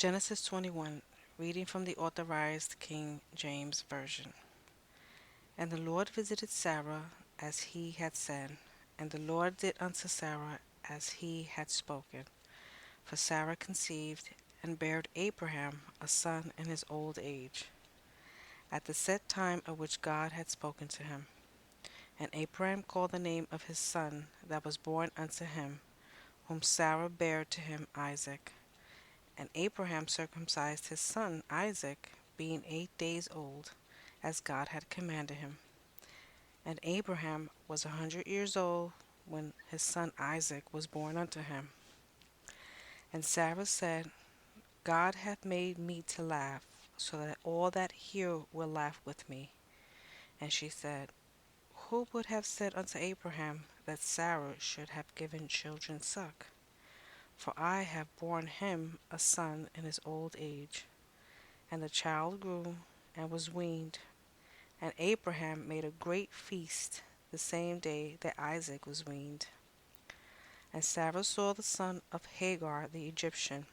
Genesis 21, reading from the Authorized King James Version. And the Lord visited Sarah as he had said, and the Lord did unto Sarah as he had spoken. For Sarah conceived, and bare Abraham a son in his old age, at the set time of which God had spoken to him. And Abraham called the name of his son that was born unto him, whom Sarah bare to him, Isaac. And Abraham circumcised his son Isaac, being 8 days old, as God had commanded him. And Abraham was 100 years old when his son Isaac was born unto him. And Sarah said, God hath made me to laugh, so that all that hear will laugh with me. And she said, Who would have said unto Abraham that Sarah should have given children suck? For I have borne him a son in his old age. And the child grew, and was weaned. And Abraham made a great feast the same day that Isaac was weaned. And Sarah saw the son of Hagar the Egyptian,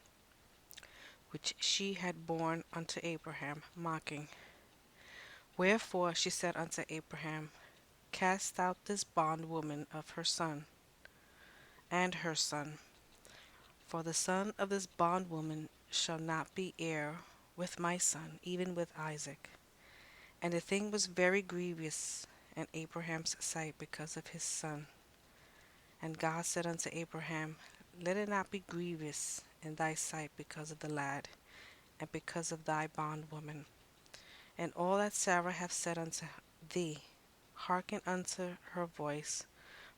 which she had borne unto Abraham, mocking. Wherefore she said unto Abraham, Cast out this bondwoman of her son, and her son. For the son of this bondwoman shall not be heir with my son, even with Isaac. And the thing was very grievous in Abraham's sight because of his son. And God said unto Abraham, Let it not be grievous in thy sight because of the lad, and because of thy bondwoman. And all that Sarah hath said unto thee, hearken unto her voice,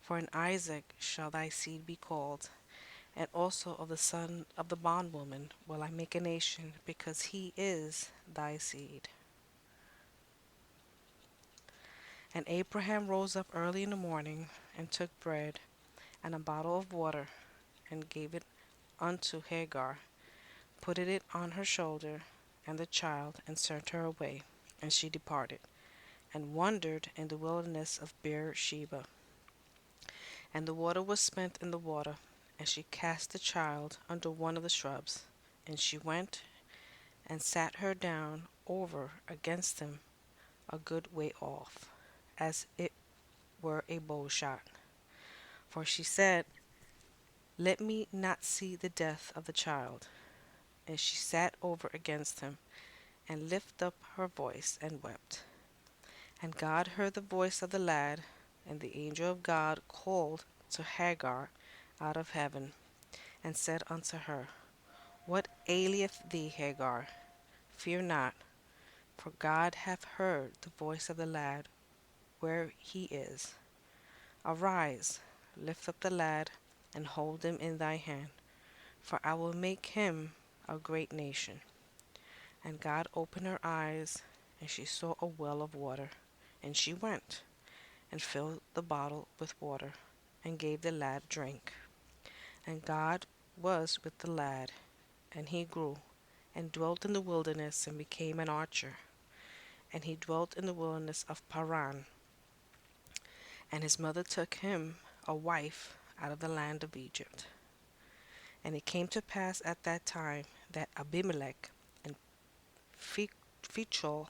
for in Isaac shall thy seed be called. And also of the son of the bondwoman will I make a nation, because he is thy seed. And Abraham rose up early in the morning, and took bread, and a bottle of water, and gave it unto Hagar, put it on her shoulder, and the child, and sent her away. And she departed, and wandered in the wilderness of Beersheba. And the water was spent in the water, and she cast the child under one of the shrubs. And she went and sat her down over against him a good way off, as it were a bow shot. For she said, Let me not see the death of the child. And she sat over against him, and lifted up her voice, and wept. And God heard the voice of the lad, and the angel of God called to Hagar out of heaven, and said unto her, What aileth thee, Hagar? Fear not, for God hath heard the voice of the lad where he is. Arise, lift up the lad, and hold him in thy hand, for I will make him a great nation. And God opened her eyes, and she saw a well of water. And she went, and filled the bottle with water, and gave the lad drink. And God was with the lad, and he grew, and dwelt in the wilderness, and became an archer. And he dwelt in the wilderness of Paran. And his mother took him a wife out of the land of Egypt. And it came to pass at that time that Abimelech and Phicol,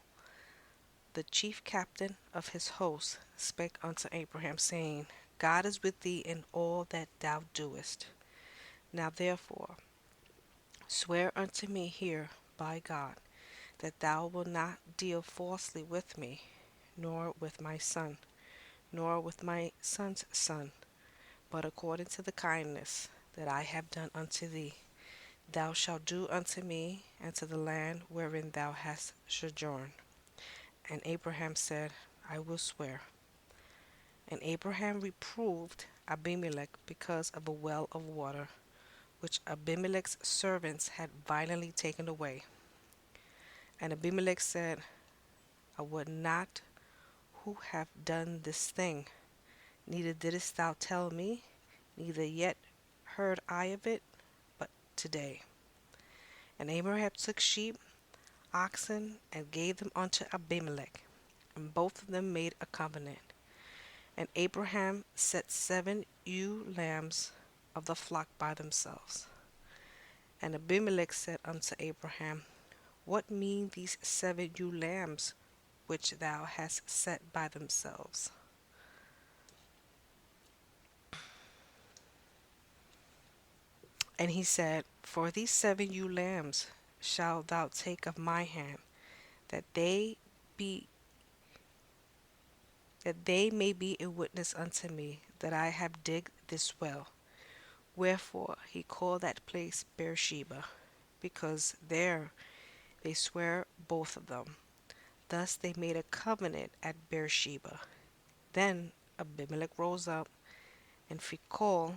the chief captain of his host, spake unto Abraham, saying, God is with thee in all that thou doest. Now therefore swear unto me here by God, that thou wilt not deal falsely with me, nor with my son, nor with my son's son, but according to the kindness that I have done unto thee, thou shalt do unto me and to the land wherein thou hast sojourned. And Abraham said, I will swear. And Abraham reproved Abimelech because of a well of water, which Abimelech's servants had violently taken away. And Abimelech said, I would not who have done this thing, neither didst thou tell me, neither yet heard I of it, but today. And Abraham took sheep, oxen, and gave them unto Abimelech, and both of them made a covenant. And Abraham set 7 ewe lambs of the flock by themselves. And Abimelech said unto Abraham, What mean these 7 ewe lambs which thou hast set by themselves? And he said, For these 7 ewe lambs shalt thou take of my hand, that be they may be a witness unto me that I have digged this well. Wherefore he called that place Beersheba, because there they sware both of them. Thus they made a covenant at Beersheba. Then Abimelech rose up, and Phicol,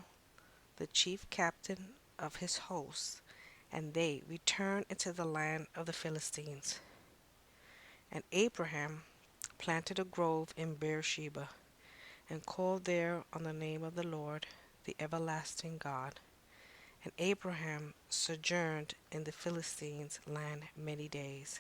the chief captain of his hosts, and they returned into the land of the Philistines. And Abraham planted a grove in Beersheba, and called there on the name of the Lord, the everlasting God. And Abraham sojourned in the Philistines' land many days.